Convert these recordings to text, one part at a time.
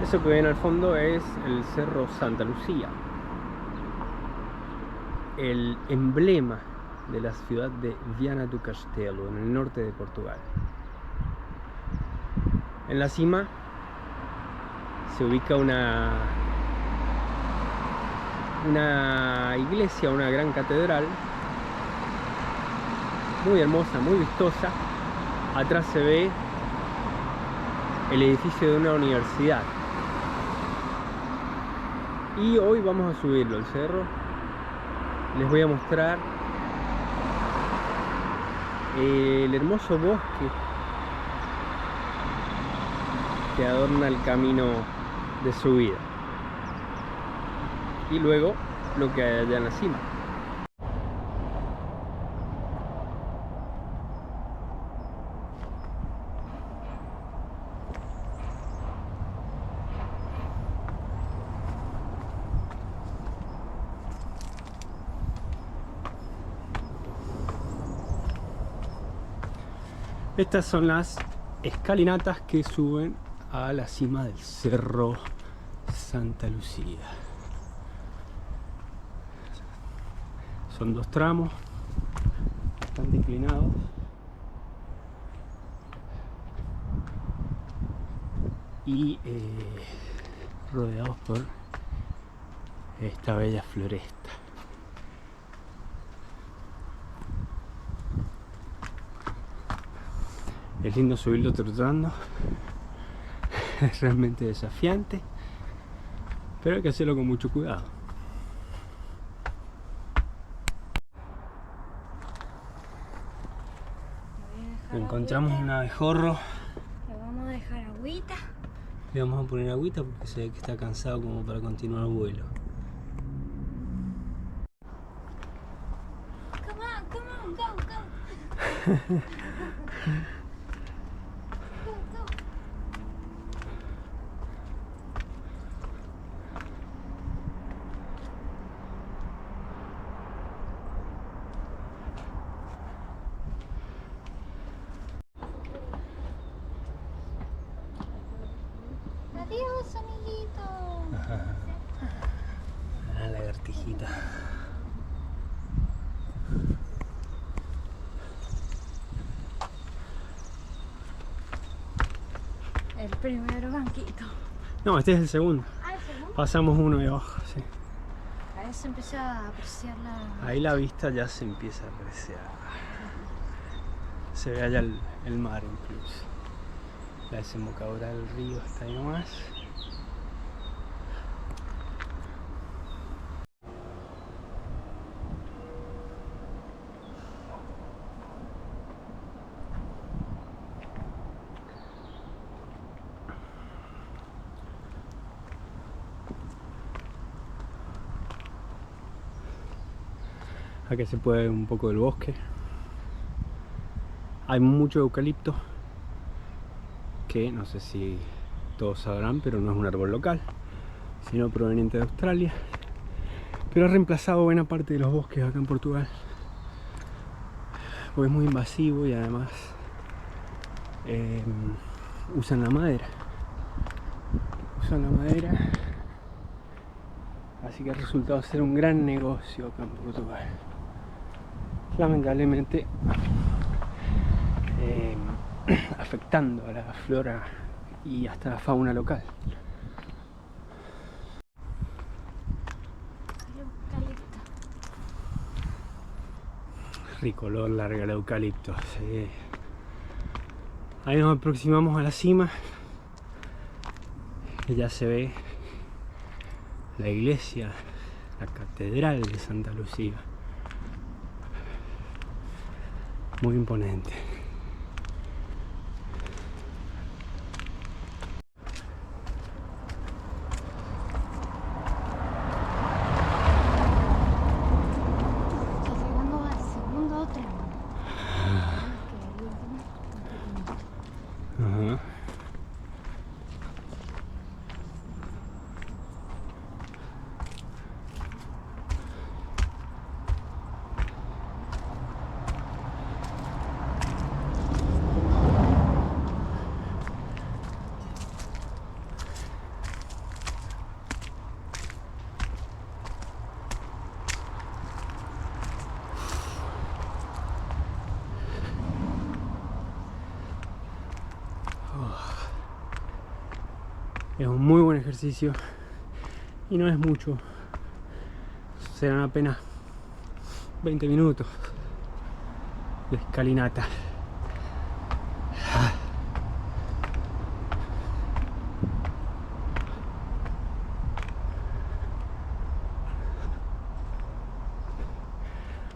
Eso que ven al fondo es el Cerro Santa Lucía, el emblema de la ciudad de Viana do Castelo, en el norte de Portugal. En la cima se ubica una iglesia, una gran catedral, muy hermosa, muy vistosa. Atrás se ve el edificio de una universidad. Y hoy vamos a subirlo al cerro. Les voy a mostrar el hermoso bosque que adorna el camino de subida. Y luego lo que hay allá en la cima. Estas son las escalinatas que suben a la cima del Cerro Santa Lucía. Son dos tramos bastante inclinados. Y rodeados por esta bella floresta. Es lindo subirlo trotando. Es realmente desafiante, pero hay que hacerlo con mucho cuidado. Encontramos un abejorro. Le vamos a dejar agüita. Le vamos a poner agüita porque se ve que está cansado como para continuar el vuelo. Come on, go. Adiós, amiguito. Ah, lagartijita. El primer banquito. No, este es el segundo. ¿El segundo? Pasamos uno de abajo, sí. Ahí se empieza a apreciar la... Ahí la vista ya se empieza a apreciar. Se ve allá el mar incluso. La desembocadura del río está ahí nomás. Aquí se puede ver un poco del bosque. Hay mucho eucalipto, que no sé si todos sabrán, pero no es un árbol local, sino proveniente de Australia. Pero ha reemplazado buena parte de los bosques acá en Portugal, porque es muy invasivo y además usan la madera. Así que ha resultado ser un gran negocio acá en Portugal. Lamentablemente afectando a la flora y hasta la fauna local. eucalipto. Rico olor larga el eucalipto, sí. Ahí nos aproximamos a la cima y ya se ve la iglesia, la catedral de Santa Lucía. Muy imponente. Ya llegando al segundo tramo. Ajá. Es un muy buen ejercicio y no es mucho, serán apenas 20 minutos de escalinata.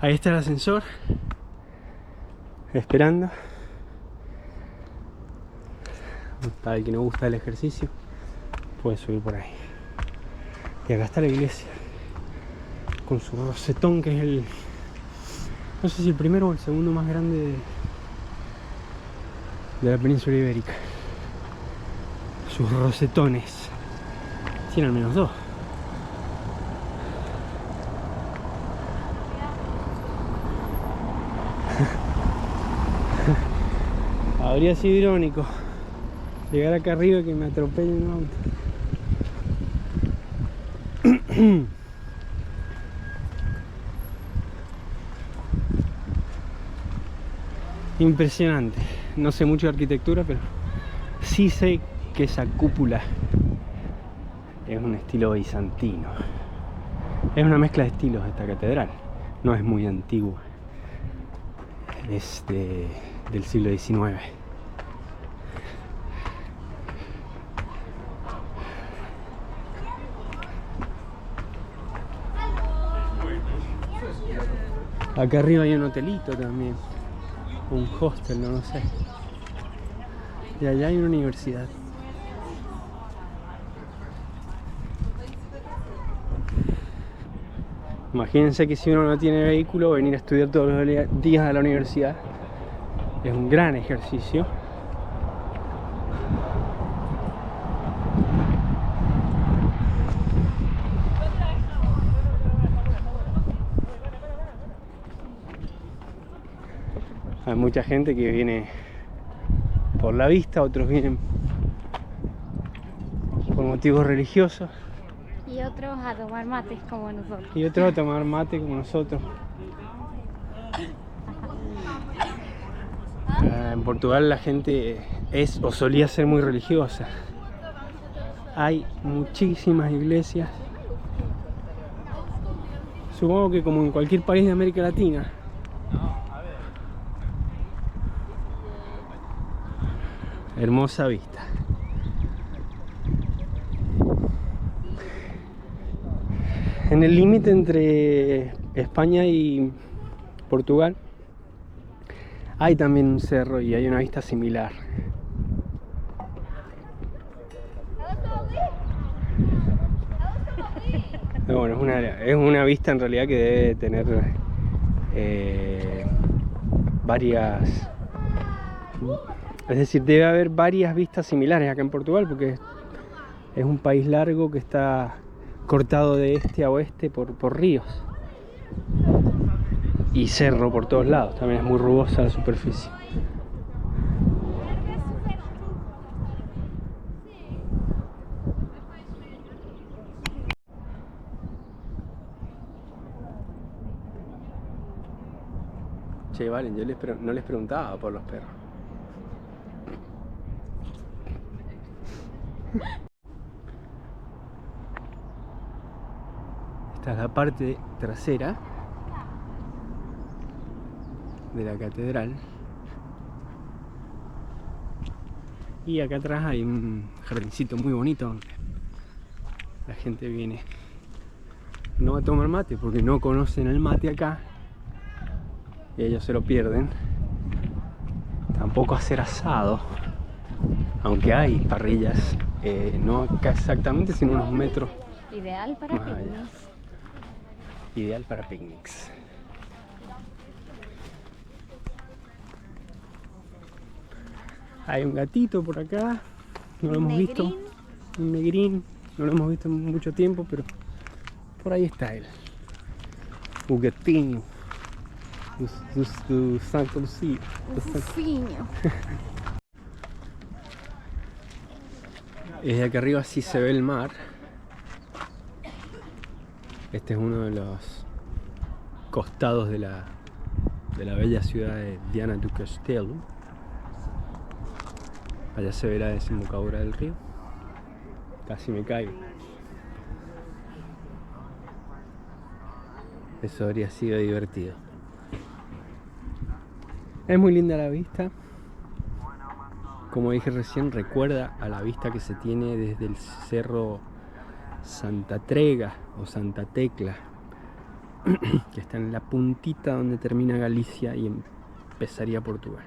Ahí está el ascensor, esperando. Para el que no gusta el ejercicio, puede subir por ahí. Y acá está la iglesia, con su rosetón, que es el, no sé si el primero o el segundo más grande de la península ibérica. Sus rosetones, tiene al menos 2. Habría sido irónico llegar acá arriba y que me atropelle un auto. Impresionante. No sé mucho de arquitectura, pero sí sé que esa cúpula es un estilo bizantino. Es una mezcla de estilos esta catedral. No es muy antigua. Es del siglo XIX. Acá arriba hay un hotelito también, un hostel, no sé. Y allá hay una universidad. Imagínense que si uno no tiene vehículo, venir a estudiar todos los días a la universidad es un gran ejercicio. Hay mucha gente que viene por la vista, otros vienen por motivos religiosos. Y otros a tomar mates como nosotros. Y otros a tomar mate como nosotros. En Portugal la gente es o solía ser muy religiosa. Hay muchísimas iglesias. Supongo que como en cualquier país de América Latina. Hermosa vista. En el límite entre España y Portugal hay también un cerro y hay una vista similar. Pero bueno, es una vista en realidad que debe tener varias... Es decir, debe haber varias vistas similares acá en Portugal, porque es un país largo que está cortado de este a oeste por ríos y cerro por todos lados. También es muy rugosa la superficie. Che, Valen, yo no les preguntaba por los perros. Esta es la parte trasera de la catedral. Y acá atrás hay un jardincito muy bonito donde la gente viene no a tomar mate porque no conocen el mate acá y ellos se lo pierden. Tampoco a hacer asado, aunque hay parrillas, no acá exactamente, sino unos metros. Ideal para picnics. Ideal para picnics. Hay un gatito por acá, no lo hemos visto. Un negrín, no lo hemos visto en mucho tiempo, pero por ahí está él. Un gatinho do Santa Lucía. Un fofinho. Desde acá arriba sí se ve el mar. Este es uno de los costados de la bella ciudad de Viana do Castelo. Allá se ve la desembocadura del río. Casi me caigo. Eso habría sido divertido. Es muy linda la vista. Como dije recién, recuerda a la vista que se tiene desde el cerro Santa Trega o Santa Tecla, que está en la puntita donde termina Galicia y empezaría Portugal.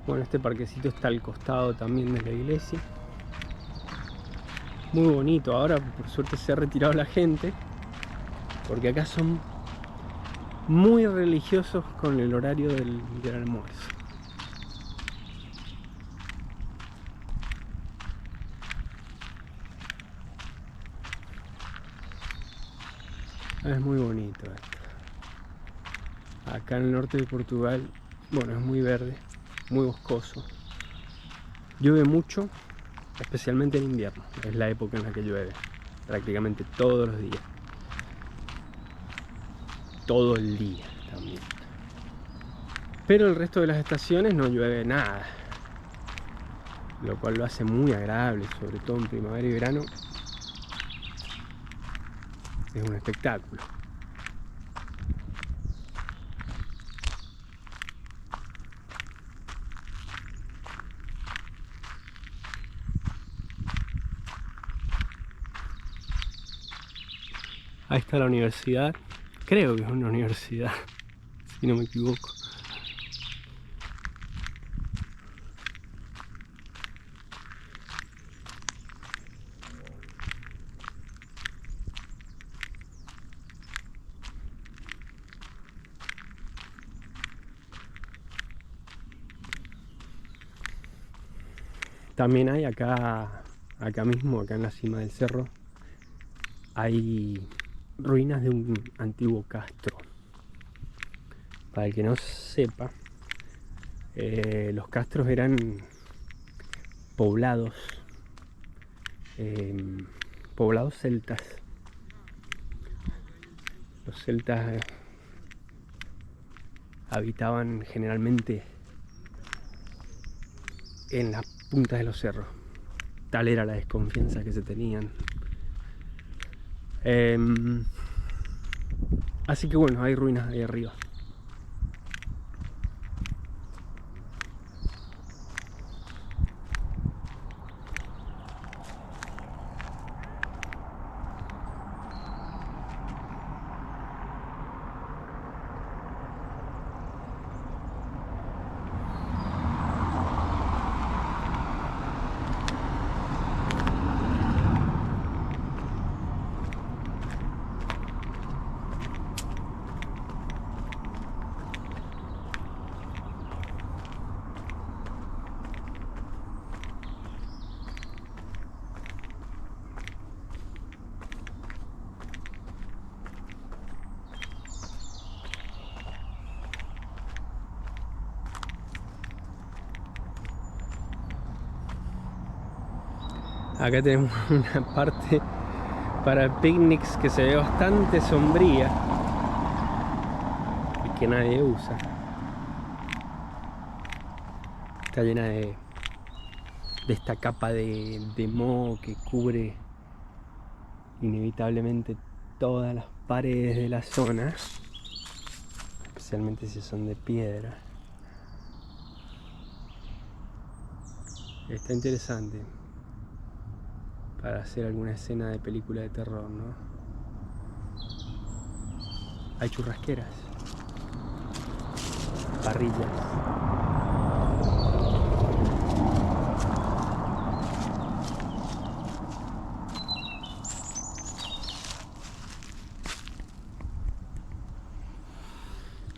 Bueno, este parquecito está al costado también de la iglesia. Muy bonito. Ahora por suerte se ha retirado la gente, porque acá son muy religiosos con el horario del almuerzo. Es muy bonito esto. Acá en el norte de Portugal, bueno, es muy verde, muy boscoso. Llueve mucho, especialmente en invierno. Es la época en la que llueve, prácticamente todos los días. Todo el día también. Pero el resto de las estaciones no llueve nada, lo cual lo hace muy agradable, sobre todo en primavera y verano. Es un espectáculo. Ahí está la universidad. Creo que es una universidad, si no me equivoco. También hay acá mismo, acá en la cima del cerro, hay ruinas de un antiguo castro. Para el que no sepa, los castros eran poblados celtas. Los celtas habitaban generalmente en las puntas de los cerros. Tal era la desconfianza que se tenían. Así que bueno, hay ruinas ahí arriba. Acá tenemos una parte para picnics que se ve bastante sombría y que nadie usa. Está llena de esta capa de moho que cubre inevitablemente todas las paredes de la zona, especialmente si son de piedra. Está interesante para hacer alguna escena de película de terror, ¿no? Hay churrasqueras, parrillas.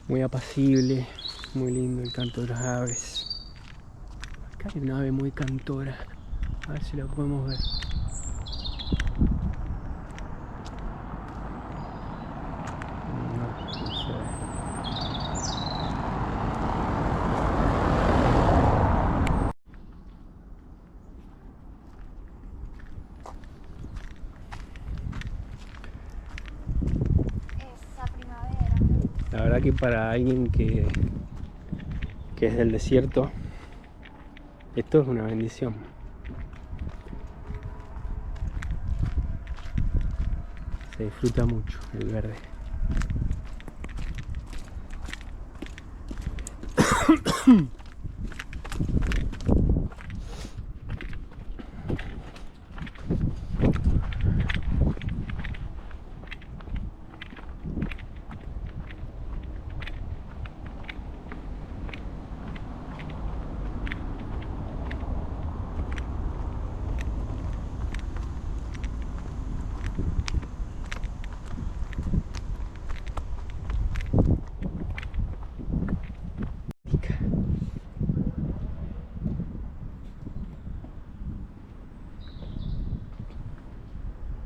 Muy apacible, muy lindo el canto de las aves. Acá hay una ave muy cantora. A ver si la podemos ver. No se ve. Esa primavera. La verdad que para alguien que es del desierto, esto es una bendición. Se disfruta mucho el verde.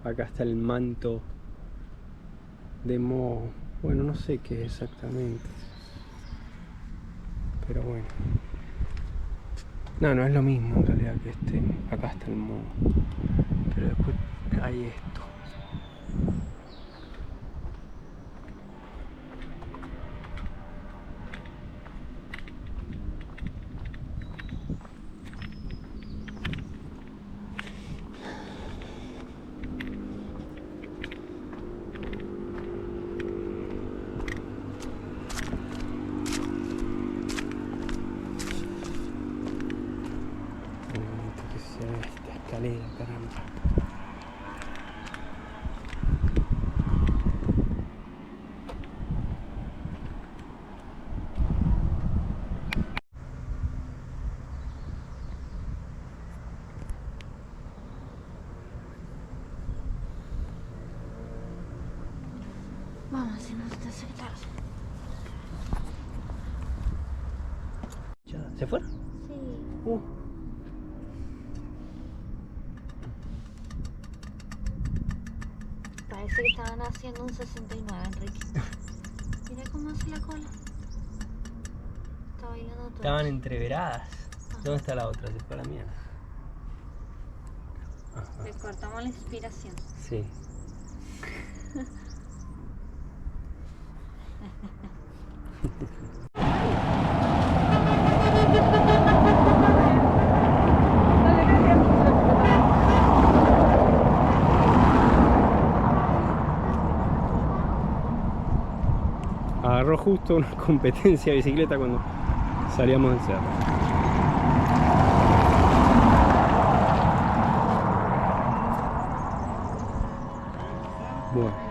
Acá está el manto de moho. Bueno, no sé qué es exactamente, pero bueno. No es lo mismo en realidad que este. Acá está el moho, pero después hay esto. Que sea esta escalera, caramba. Vamos, si no te hace tarde. ¿Se fueron? Sí. Parece que estaban haciendo un 69, Enrique. Mira cómo hace la cola. Está bailando todo. Estaban entreveradas. Ajá. ¿Dónde está la otra? Se fue a la mierda. Ajá. Le cortamos la inspiración. Sí. Agarró justo una competencia de bicicleta cuando salíamos del cerro. Bueno.